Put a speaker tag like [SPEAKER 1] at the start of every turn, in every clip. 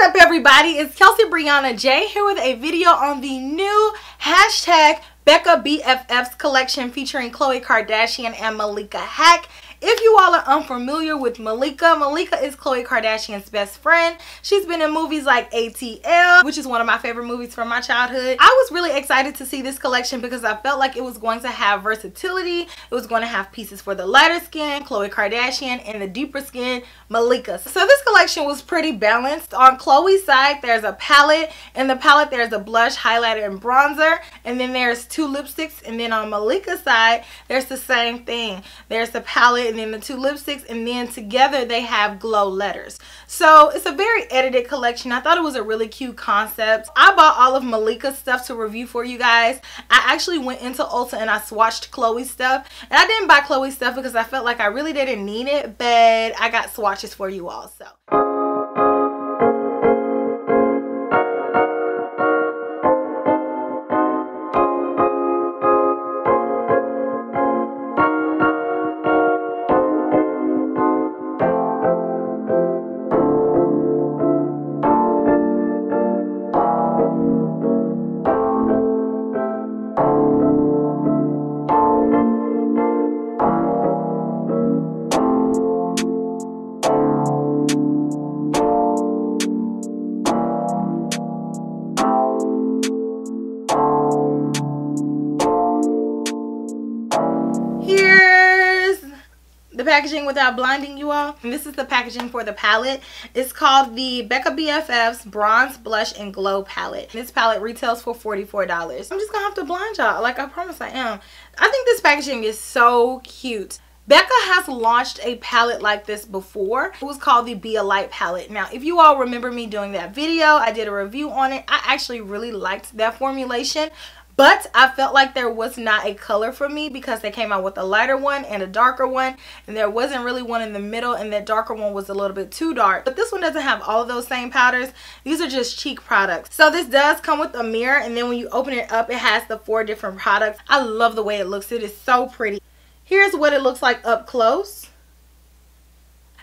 [SPEAKER 1] What's up, everybody? It's Kelsee Briana J here with a video on the new hashtag Becca BFFs collection featuring Khloe Kardashian and Malika Hack. If you all are unfamiliar with Malika, Malika is Khloe Kardashian's best friend. She's been in movies like ATL, which is one of my favorite movies from my childhood. I was really excited to see this collection because I felt like it was going to have versatility. It was going to have pieces for the lighter skin, Khloe Kardashian, and the deeper skin, Malika. So this collection was pretty balanced. On Khloe's side, there's a palette. In the palette, there's a blush, highlighter, and bronzer. And then there's two lipsticks. And then on Malika's side, there's the same thing. There's the palette and then the two lipsticks, and then together they have glow letters. So it's a very edited collection. I thought it was a really cute concept. I bought all of Malika's stuff to review for you guys. I actually went into Ulta and I swatched Khloe's stuff, and I didn't buy Khloe's stuff because I felt like I really didn't need it, but I got swatches for you all. So the packaging without blinding you all. And this is the packaging for the palette. It's called the Becca BFFs Bronze, Blush, and Glow Palette. This palette retails for $44. I'm just gonna have to blind y'all, like I promise I am. I think this packaging is so cute. Becca has launched a palette like this before. It was called the Be a Light palette. Now, if you all remember me doing that video, I did a review on it. I actually really liked that formulation. But I felt like there was not a color for me because they came out with a lighter one and a darker one. And there wasn't really one in the middle, and that darker one was a little bit too dark. But this one doesn't have all of those same powders. These are just cheek products. So this does come with a mirror, and then when you open it up, it has the 4 different products. I love the way it looks. It is so pretty. Here's what it looks like up close.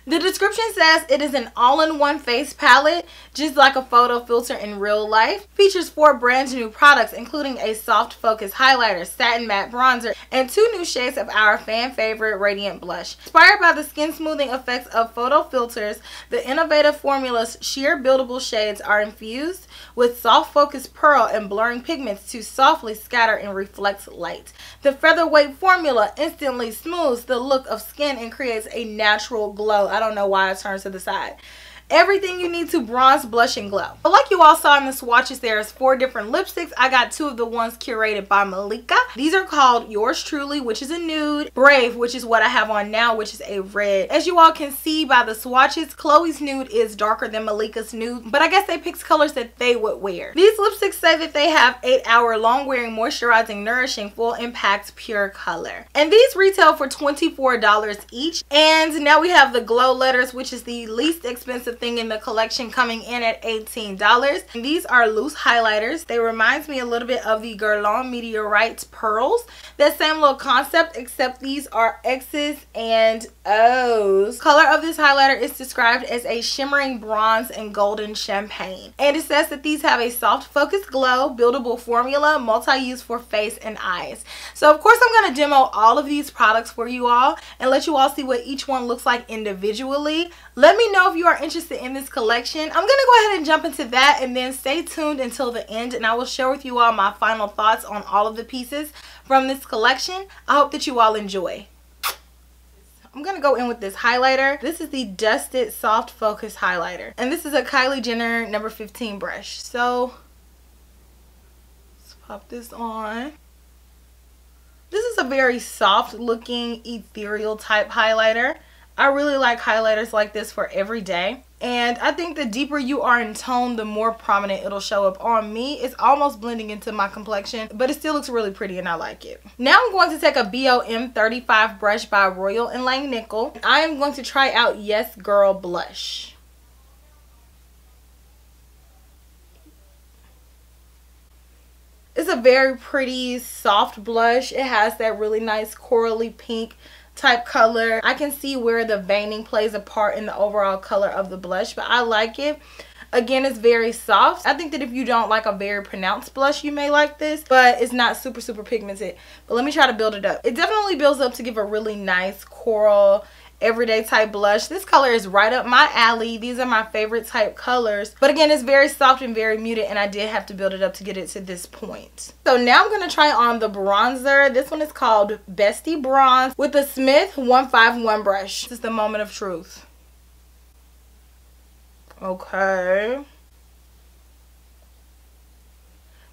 [SPEAKER 1] The description says it is an all-in-one face palette, just like a photo filter in real life. Features 4 brand new products, including a soft focus highlighter, satin matte bronzer, and 2 new shades of our fan favorite radiant blush. Inspired by the skin smoothing effects of photo filters, the innovative formula's sheer buildable shades are infused with soft focus pearl and blurring pigments to softly scatter and reflect light. The featherweight formula instantly smooths the look of skin and creates a natural glow. I don't know why I turned to the side. Everything you need to bronze, blush, and glow. But like you all saw in the swatches, there's 4 different lipsticks. I got 2 of the ones curated by Malika. These are called Yours Truly, which is a nude, Brave, which is what I have on now, which is a red. As you all can see by the swatches, Khloe's nude is darker than Malika's nude, but I guess they picked colors that they would wear. These lipsticks say that they have 8-hour long-wearing, moisturizing, nourishing, full impact, pure color. And these retail for $24 each. And now we have the glow letters, which is the least expensive thing in the collection, coming in at $18. And these are loose highlighters. They remind me a little bit of the Guerlain Meteorites pearls. That same little concept, except these are X's and O's. Color of this highlighter is described as a shimmering bronze and golden champagne. And it says that these have a soft focus glow, buildable formula, multi-use for face and eyes. So of course I'm going to demo all of these products for you all and let you all see what each one looks like individually. Let me know if you are interested in this collection. I'm gonna go ahead and jump into that, and then stay tuned until the end, and I will share with you all my final thoughts on all of the pieces from this collection. I hope that you all enjoy. I'm gonna go in with this highlighter. This is the Dusted Soft Focus Highlighter, and this is a Kylie Jenner number 15 brush. So let's pop this on. This is a very soft looking ethereal type highlighter. I really like highlighters like this for every day. And I think the deeper you are in tone, the more prominent it'll show up on me. It's almost blending into my complexion, but it still looks really pretty and I like it. Now I'm going to take a BOM 35 brush by Royal & Langnickel. I am going to try out Yes Girl Blush. It's a very pretty soft blush. It has that really nice corally pink type color. I can see where the veining plays a part in the overall color of the blush, but I like it. Again, it's very soft. I think that if you don't like a very pronounced blush, you may like this, but it's not super, super pigmented. But let me try to build it up. It definitely builds up to give a really nice coral, everyday type blush. This color is right up my alley. These are my favorite type colors, but again, it's very soft and very muted, and I did have to build it up to get it to this point. So now I'm going to try on the bronzer. This one is called Bestie Bronze with the Smith 151 brush. This is the moment of truth. Okay,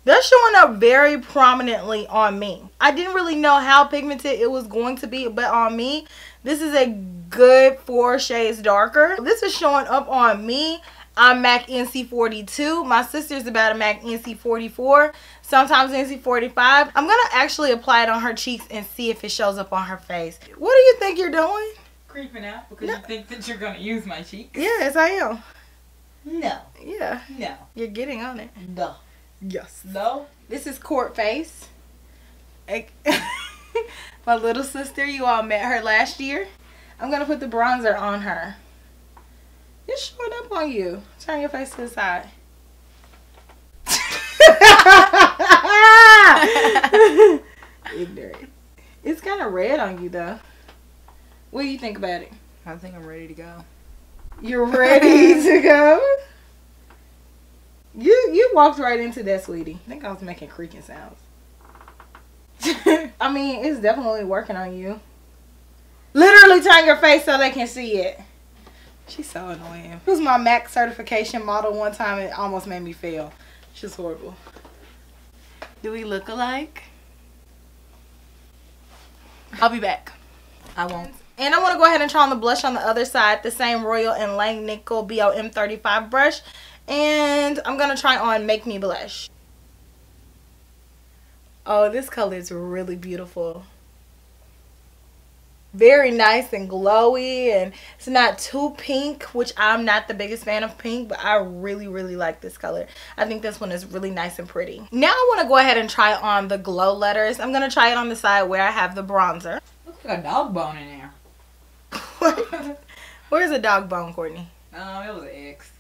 [SPEAKER 1] that's showing up very prominently on me. I didn't really know how pigmented it was going to be, but on me, this is a good 4 shades darker. This is showing up on me. I'm MAC NC42. My sister's about a MAC NC44. Sometimes NC45. I'm going to actually apply it on her cheeks and see if it shows up on her face. What do you think you're doing?
[SPEAKER 2] Creeping out because you think that you're going to use my cheeks?
[SPEAKER 1] Yes, I am.
[SPEAKER 2] No.
[SPEAKER 1] Yeah.
[SPEAKER 2] No.
[SPEAKER 1] You're getting on it.
[SPEAKER 2] No.
[SPEAKER 1] Yes.
[SPEAKER 2] No.
[SPEAKER 1] This is Court Face. My little sister, you all met her last year. I'm going to put the bronzer on her. It's showing up on you. Turn your face to the side. Ignorant. It's kind of red on you though. What do you think about it?
[SPEAKER 2] I think I'm ready to go.
[SPEAKER 1] You're ready to go? You walked right into that, sweetie. I think I was making creaking sounds. I mean, it's definitely working on you. Literally turn your face so they can see it. She's so annoying. It was my MAC certification model one time. It almost made me fail. She's horrible. Do we look alike? I'll be back.
[SPEAKER 2] I won't.
[SPEAKER 1] And I want to go ahead and try on the blush on the other side. The same Royal and Langnickel BOM 35 brush. And I'm going to try on Make Me Blush. Oh, this color is really beautiful. Very nice and glowy, and it's not too pink, which I'm not the biggest fan of pink, but I really, really like this color. I think this one is really nice and pretty. Now I want to go ahead and try on the glow letters. I'm going to try it on the side where I have the bronzer.
[SPEAKER 2] Looks like a dog bone in there.
[SPEAKER 1] Where's a dog bone, Courtney?
[SPEAKER 2] It was an X.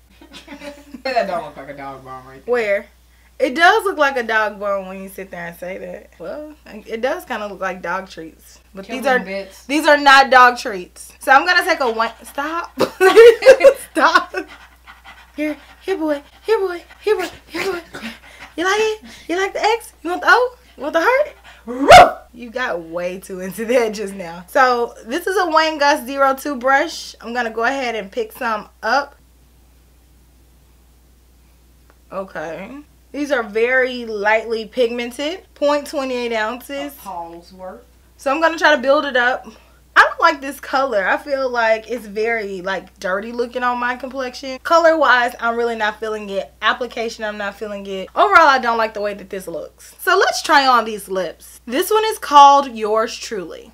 [SPEAKER 2] That don't look like a dog bone right there.
[SPEAKER 1] Where? It does look like a dog bone when you sit there and say that. Well, it does kind of look like dog treats. But these are not dog treats. So I'm going to take a one. Stop. Stop. Here boy. Here boy. You like it? You like the X? You want the O? You want the heart? You got way too into that just now. So this is a Wayne Gus 02 brush. I'm going to go ahead and pick some up. Okay. These are very lightly pigmented. 0.28 ounces.
[SPEAKER 2] A Paul's worth.
[SPEAKER 1] So I'm going to try to build it up. I don't like this color. I feel like it's very like dirty looking on my complexion. Color wise, I'm really not feeling it. Application, I'm not feeling it. Overall, I don't like the way that this looks. So let's try on these lips. This one is called Yours Truly.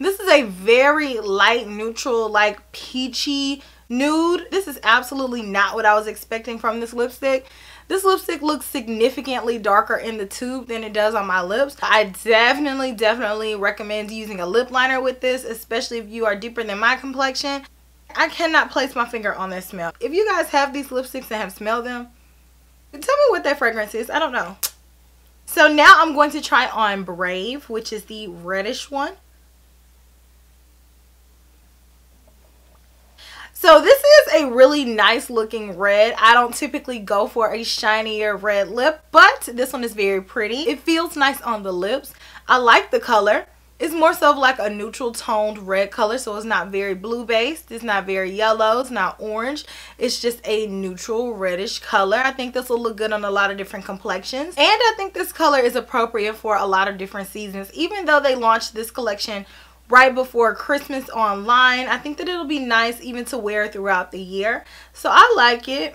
[SPEAKER 1] This is a very light neutral, like peachy nude. This is absolutely not what I was expecting from this lipstick. This lipstick looks significantly darker in the tube than it does on my lips. I definitely recommend using a lip liner with this, especially if you are deeper than my complexion. I cannot place my finger on that smell. If you guys have these lipsticks and have smelled them, tell me what that fragrance is. I don't know. So now I'm going to try on Brave, which is the reddish one. So this is a really nice looking red. I don't typically go for a shinier red lip, but this one is very pretty. It feels nice on the lips. I like the color. It's more so of like a neutral toned red color, so it's not very blue based. It's not very yellow. It's not orange. It's just a neutral reddish color. I think this will look good on a lot of different complexions. And I think this color is appropriate for a lot of different seasons. Even though they launched this collection right before Christmas online, I think that it'll be nice even to wear throughout the year. So I like it.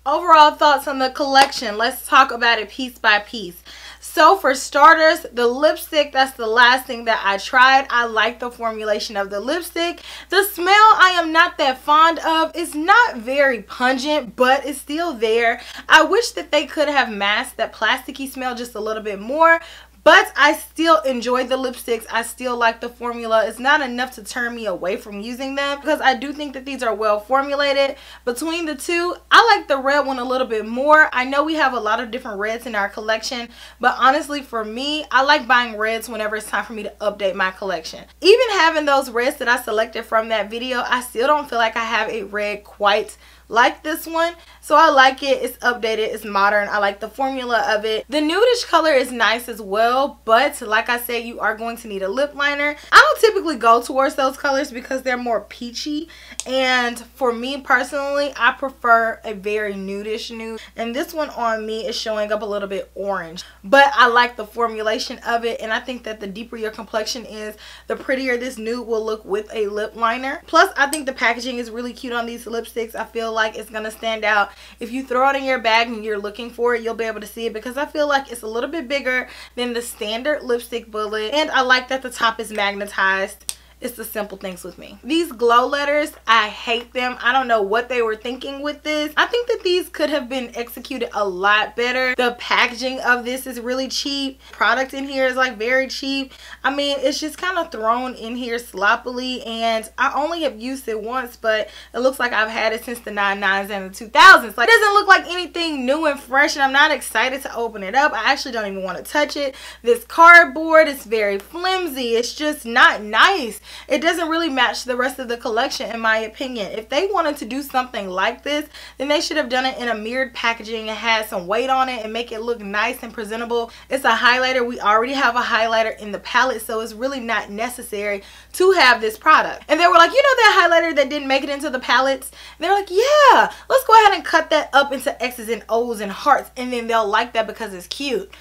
[SPEAKER 1] Overall thoughts on the collection. Let's talk about it piece by piece. So for starters, the lipstick, that's the last thing that I tried. I like the formulation of the lipstick. The smell I am not that fond of. It's not very pungent, but it's still there. I wish that they could have masked that plasticky smell just a little bit more. but I still enjoy the lipsticks. I still like the formula. It's not enough to turn me away from using them because I do think that these are well formulated. Between the two, I like the red one a little bit more. I know we have a lot of different reds in our collection, but honestly for me, I like buying reds whenever it's time for me to update my collection. Even having those reds that I selected from that video, I still don't feel like I have a red quite like this one. So I like it. It's updated, it's modern. I like the formula of it. The nudish color is nice as well, but like I said, you are going to need a lip liner. I don't typically go towards those colors because they're more peachy, and for me personally, I prefer a very nudish nude, and this one on me is showing up a little bit orange, but I like the formulation of it, and I think that the deeper your complexion is, the prettier this nude will look with a lip liner. Plus, I think the packaging is really cute on these lipsticks. I feel like it's gonna stand out. If you throw it in your bag and you're looking for it, you'll be able to see it because I feel like it's a little bit bigger than the standard lipstick bullet, and I like that the top is magnetized. It's the simple things with me. These glow letters, I hate them. I don't know what they were thinking with this. I think that these could have been executed a lot better. The packaging of this is really cheap. Product in here is like very cheap. I mean, it's just kind of thrown in here sloppily, and I only have used it once, but it looks like I've had it since the 99s and the 2000s. Like, it doesn't look like anything new and fresh, and I'm not excited to open it up. I actually don't even want to touch it. This cardboard is very flimsy. It's just not nice. It doesn't really match the rest of the collection in my opinion. If they wanted to do something like this, then they should have done it in a mirrored packaging and had some weight on it and make it look nice and presentable. It's a highlighter. We already have a highlighter in the palette, so it's really not necessary to have this product. And they were like, you know that highlighter that didn't make it into the palettes? They're like, yeah, let's go ahead and cut that up into X's and O's and hearts, and then they'll like that because it's cute.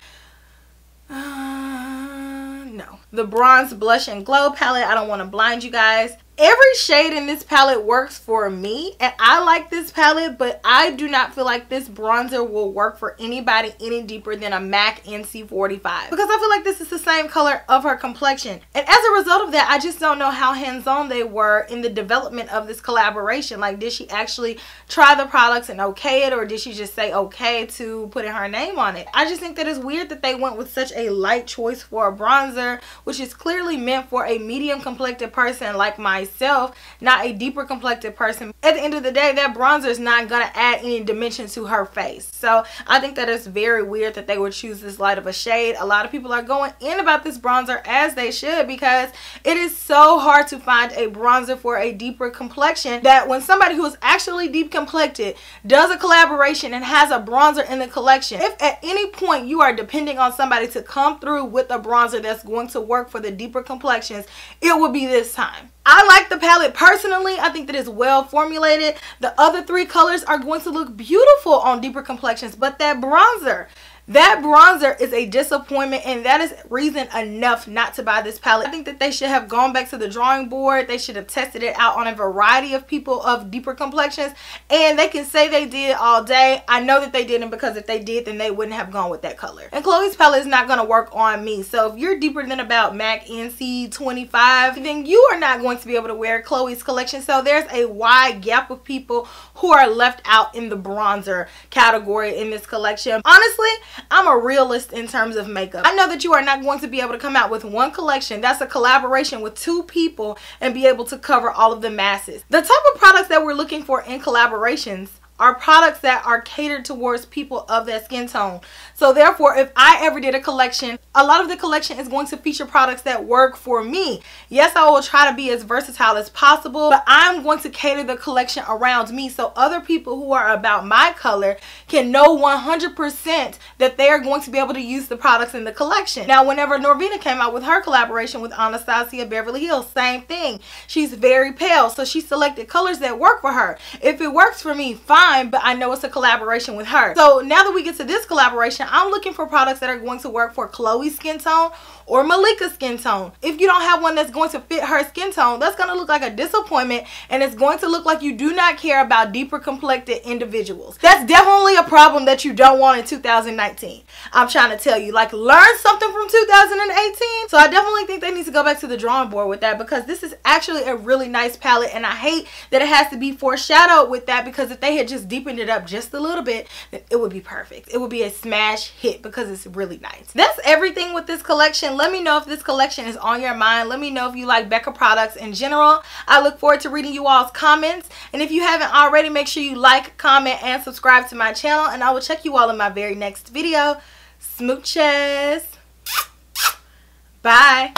[SPEAKER 1] No. The Bronze Blush and Glow palette, I don't want to blind you guys. Every shade in this palette works for me, and I like this palette, but I do not feel like this bronzer will work for anybody any deeper than a MAC NC45 because I feel like this is the same color of her complexion. And as a result of that, I just don't know how hands-on they were in the development of this collaboration. Like, did she actually try the products and okay it, or did she just say okay to putting her name on it? I just think that it's weird that they went with such a light choice for a bronzer, which is clearly meant for a medium complected person like myself, not a deeper complected person. At the end of the day, that bronzer is not gonna add any dimension to her face. So I think that it's very weird that they would choose this light of a shade. A lot of people are going in about this bronzer, as they should, because it is so hard to find a bronzer for a deeper complexion that when somebody who is actually deep complected does a collaboration and has a bronzer in the collection, if at any point you are depending on somebody to come through with a bronzer that's going to work for the deeper complexions, it would be this time. I like the palette personally. I think that it's well formulated. The other three colors are going to look beautiful on deeper complexions, but that bronzer is a disappointment, and that is reason enough not to buy this palette. I think that they should have gone back to the drawing board. They should have tested it out on a variety of people of deeper complexions, and they can say they did all day. I know that they didn't, because if they did, then they wouldn't have gone with that color. And Khloe's palette is not going to work on me. So if you're deeper than about MAC NC25, then you are not going to be able to wear Khloe's collection. So there's a wide gap of people who are left out in the bronzer category in this collection. Honestly, I'm a realist in terms of makeup. I know that you are not going to be able to come out with one collection that's a collaboration with two people and be able to cover all of the masses. The type of products that we're looking for in collaborations are products that are catered towards people of that skin tone. So therefore, if I ever did a collection, a lot of the collection is going to feature products that work for me. Yes, I will try to be as versatile as possible, but I'm going to cater the collection around me so other people who are about my color can know 100% that they are going to be able to use the products in the collection. Now, whenever Norvina came out with her collaboration with Anastasia Beverly Hills, same thing. She's very pale, so she selected colors that work for her. If it works for me, fine, but I know it's a collaboration with her. So now that we get to this collaboration, I'm looking for products that are going to work for Khloe's skin tone or Malika's skin tone. If you don't have one that's going to fit her skin tone, that's going to look like a disappointment, and it's going to look like you do not care about deeper complected individuals. That's definitely a problem that you don't want in 2019. I'm trying to tell you, like, learn something from 2018. So I definitely think they need to go back to the drawing board with that, because this is actually a really nice palette, and I hate that it has to be foreshadowed with that, because if they had just just deepened it up just a little bit, then it would be perfect. It would be a smash hit because it's really nice. That's everything with this collection. Let me know if this collection is on your mind. Let me know if you like Becca products in general. I look forward to reading you all's comments. And if you haven't already, make sure you like, comment, and subscribe to my channel. And I will check you all in my very next video. Smooches. Bye.